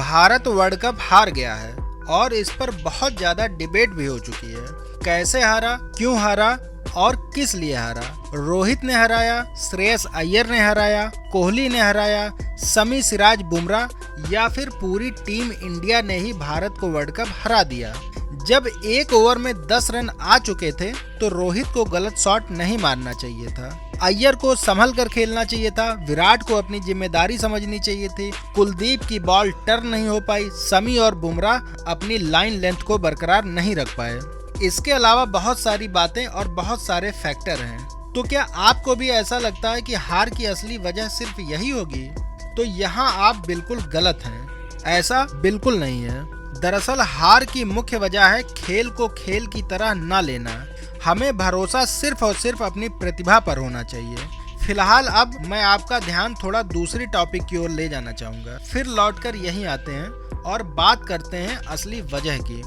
Bharat world cup हार गया है और इस पर बहुत ज्यादा डिबेट भी हो चुकी है। कैसे हारा, क्यों हारा और किस लिए हारा। रोहित ने हराया, श्रेयस अय्यर ने हराया, कोहली ने हराया, शमी सिराज बुमराह या फिर पूरी टीम इंडिया ने ही भारत को वर्ल्ड कप हरा दिया। जब एक ओवर में 10 रन आ चुके थे तो रोहित को गलत शॉट नहीं मारना चाहिए था, अय्यर को संभल कर खेलना चाहिए था, विराट को अपनी जिम्मेदारी समझनी चाहिए थी, कुलदीप की बॉल टर्न नहीं हो पाई, शमी और बुमराह अपनी लाइन लेंथ को बरकरार नहीं रख पाए। इसके अलावा बहुत सारी बातें और बहुत सारे फैक्टर हैं। तो क्या आपको भी ऐसा लगता है कि हार की असली वजह सिर्फ यही होगी? तो यहाँ आप बिल्कुल गलत हैं। ऐसा बिल्कुल नहीं है। दरअसल हार की मुख्य वजह है खेल को खेल की तरह न लेना। हमें भरोसा सिर्फ और सिर्फ अपनी प्रतिभा पर होना चाहिए। फिलहाल अब मैं आपका ध्यान थोड़ा दूसरी टॉपिक की ओर ले जाना चाहूँगा, फिर लौटकर यहीं आते हैं और बात करते हैं असली वजह की।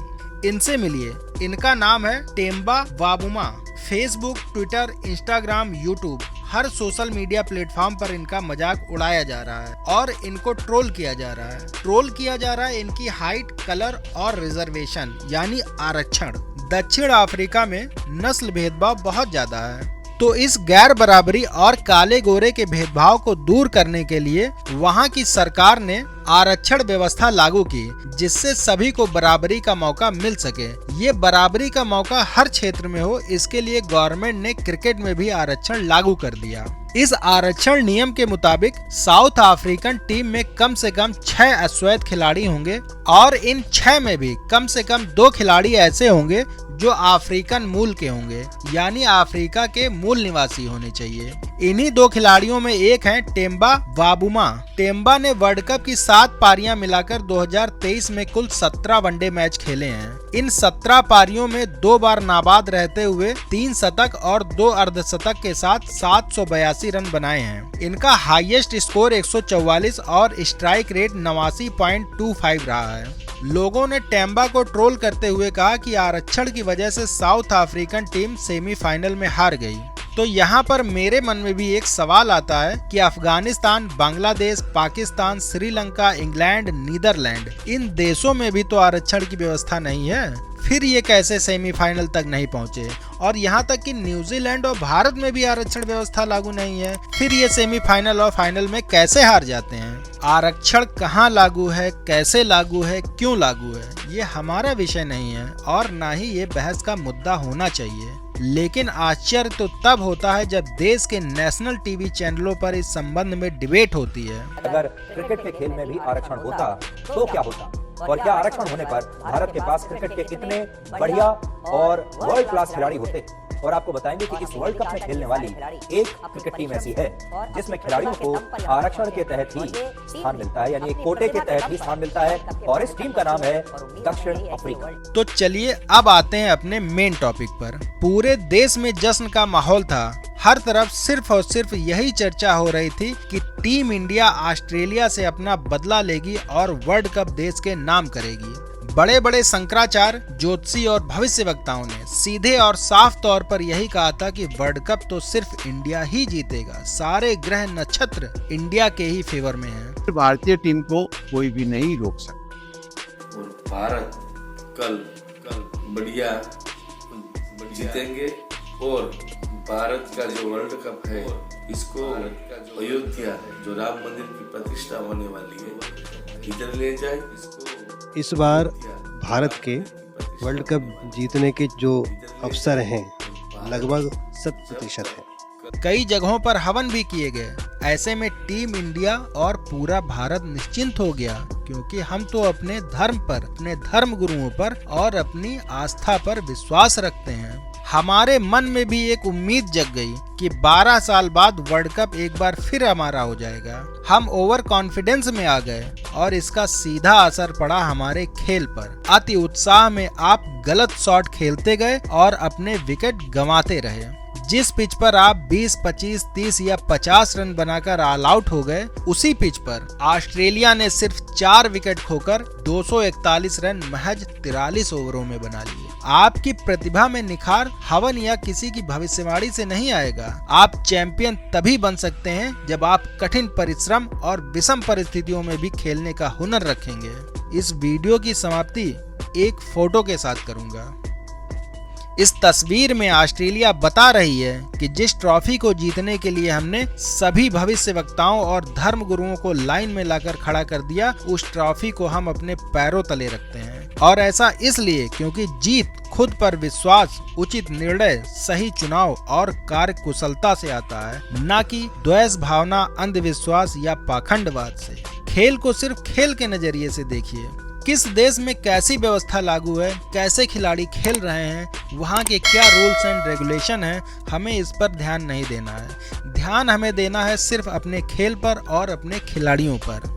इनसे मिलिए, इनका नाम है Temba Bavuma. Facebook, Twitter, Instagram, YouTube हर सोशल मीडिया प्लेटफॉर्म पर इनका मजाक उड़ाया जा रहा है और इनको ट्रोल किया जा रहा है। ट्रोल किया जा रहा है इनकी हाइट, कलर और रिजर्वेशन यानी आरक्षण। दक्षिण अफ्रीका में नस्ल भेदभाव बहुत ज्यादा है, तो इस गैर बराबरी और काले गोरे के भेदभाव को दूर करने के लिए वहां की सरकार ने आरक्षण व्यवस्था लागू की, जिससे सभी को बराबरी का मौका मिल सके। ये बराबरी का मौका हर क्षेत्र में हो, इसके लिए गवर्नमेंट ने क्रिकेट में भी आरक्षण लागू कर दिया। इस आरक्षण नियम के मुताबिक साउथ अफ्रीकन टीम में कम से कम 6 अश्वेत खिलाड़ी होंगे और इन 6 में भी कम से कम 2 खिलाड़ी ऐसे होंगे जो अफ्रीकन मूल के होंगे, यानी अफ्रीका के मूल निवासी होने चाहिए। इन्हीं 2 खिलाड़ियों में एक हैं टेम्बा वावुमा। टेम्बा ने वर्ल्ड कप की 7 पारियां मिलाकर 2023 में कुल 17 वनडे मैच खेले हैं। इन 17 पारियों में 2 बार नाबाद रहते हुए 3 शतक और 2 अर्धशतक के साथ 782 रन बनाए हैं। इनका हाईएस्ट स्कोर 144 और स्ट्राइक रेट 89.25 रहा है। लोगों ने टेम्बा को ट्रोल करते हुए कहा कि आरक्षण की वजह से साउथ अफ्रीकन टीम सेमीफाइनल में हार गई। तो यहाँ पर मेरे मन में भी एक सवाल आता है कि अफगानिस्तान, बांग्लादेश, पाकिस्तान, श्रीलंका, इंग्लैंड, नीदरलैंड, इन देशों में भी तो आरक्षण की व्यवस्था नहीं है, फिर ये कैसे सेमीफाइनल तक नहीं पहुँचे? और यहाँ तक कि न्यूजीलैंड और भारत में भी आरक्षण व्यवस्था लागू नहीं है, फिर ये सेमीफाइनल और फाइनल में कैसे हार जाते हैं? आरक्षण कहाँ लागू है, कैसे लागू है, क्यों लागू है, ये हमारा विषय नहीं है और ना ही ये बहस का मुद्दा होना चाहिए। लेकिन आश्चर्य तो तब होता है जब देश के नेशनल टीवी चैनलों पर इस संबंध में डिबेट होती है। अगर क्रिकेट के खेल में भी आरक्षण होता तो क्या होता, और क्या आरक्षण होने पर भारत के पास क्रिकेट के कितने बढ़िया और वर्ल्ड क्लास खिलाड़ी होते। और आपको बताएंगे कि इस वर्ल्ड कप में खेलने वाली एक क्रिकेट टीम ऐसी है जिसमें खिलाड़ियों को आरक्षण के तहत ही स्थान मिलता है, यानी एक कोटे के तहत ही स्थान मिलता है, और इस टीम का नाम है दक्षिण अफ्रीका। तो चलिए अब आते हैं अपने मेन टॉपिक पर। पूरे देश में जश्न का माहौल था। हर तरफ सिर्फ और सिर्फ यही चर्चा हो रही थी कि टीम इंडिया ऑस्ट्रेलिया से अपना बदला लेगी और वर्ल्ड कप देश के नाम करेगी। बड़े बड़े शंकराचार्य, ज्योतिषी और भविष्यवक्ताओं ने सीधे और साफ तौर पर यही कहा था कि वर्ल्ड कप तो सिर्फ इंडिया ही जीतेगा। सारे ग्रह नक्षत्र इंडिया के ही फेवर में हैं। भारतीय टीम को कोई भी नहीं रोक सकता और भारत कल बढ़िया जीतेंगे और भारत का जो वर्ल्ड कप है इसको अयोध्या जो राम मंदिर की प्रतिष्ठा होने वाली है इधर ले जाए। इस बार भारत के वर्ल्ड कप जीतने के जो अवसर हैं लगभग 100% है। कई जगहों पर हवन भी किए गए। ऐसे में टीम इंडिया और पूरा भारत निश्चिंत हो गया, क्योंकि हम तो अपने धर्म पर, अपने धर्म गुरुओं पर और अपनी आस्था पर विश्वास रखते हैं। हमारे मन में भी एक उम्मीद जग गई कि 12 साल बाद वर्ल्ड कप एक बार फिर हमारा हो जाएगा। हम ओवर कॉन्फिडेंस में आ गए और इसका सीधा असर पड़ा हमारे खेल पर। अति उत्साह में आप गलत शॉट खेलते गए और अपने विकेट गंवाते रहे। जिस पिच पर आप 20, 25, 30 या 50 रन बनाकर ऑल आउट हो गए, उसी पिच पर ऑस्ट्रेलिया ने सिर्फ 4 विकेट खोकर 241 रन महज 43 ओवरों में बना लिए। आपकी प्रतिभा में निखार हवन या किसी की भविष्यवाणी से नहीं आएगा। आप चैंपियन तभी बन सकते हैं जब आप कठिन परिश्रम और विषम परिस्थितियों में भी खेलने का हुनर रखेंगे। इस वीडियो की समाप्ति एक फोटो के साथ करूंगा। इस तस्वीर में ऑस्ट्रेलिया बता रही है कि जिस ट्रॉफी को जीतने के लिए हमने सभी भविष्यवक्ताओं और धर्म गुरुओं को लाइन में लाकर खड़ा कर दिया, उस ट्रॉफी को हम अपने पैरों तले रखते हैं। और ऐसा इसलिए क्योंकि जीत खुद पर विश्वास, उचित निर्णय, सही चुनाव और कार्य कुशलता से आता है, न कि द्वेष भावना, अंधविश्वास या पाखंडवाद से। खेल को सिर्फ खेल के नजरिए से देखिए। किस देश में कैसी व्यवस्था लागू है, कैसे खिलाड़ी खेल रहे हैं, वहाँ के क्या रूल्स एंड रेगुलेशन हैं, हमें इस पर ध्यान नहीं देना है। ध्यान हमें देना है सिर्फ अपने खेल पर और अपने खिलाड़ियों पर।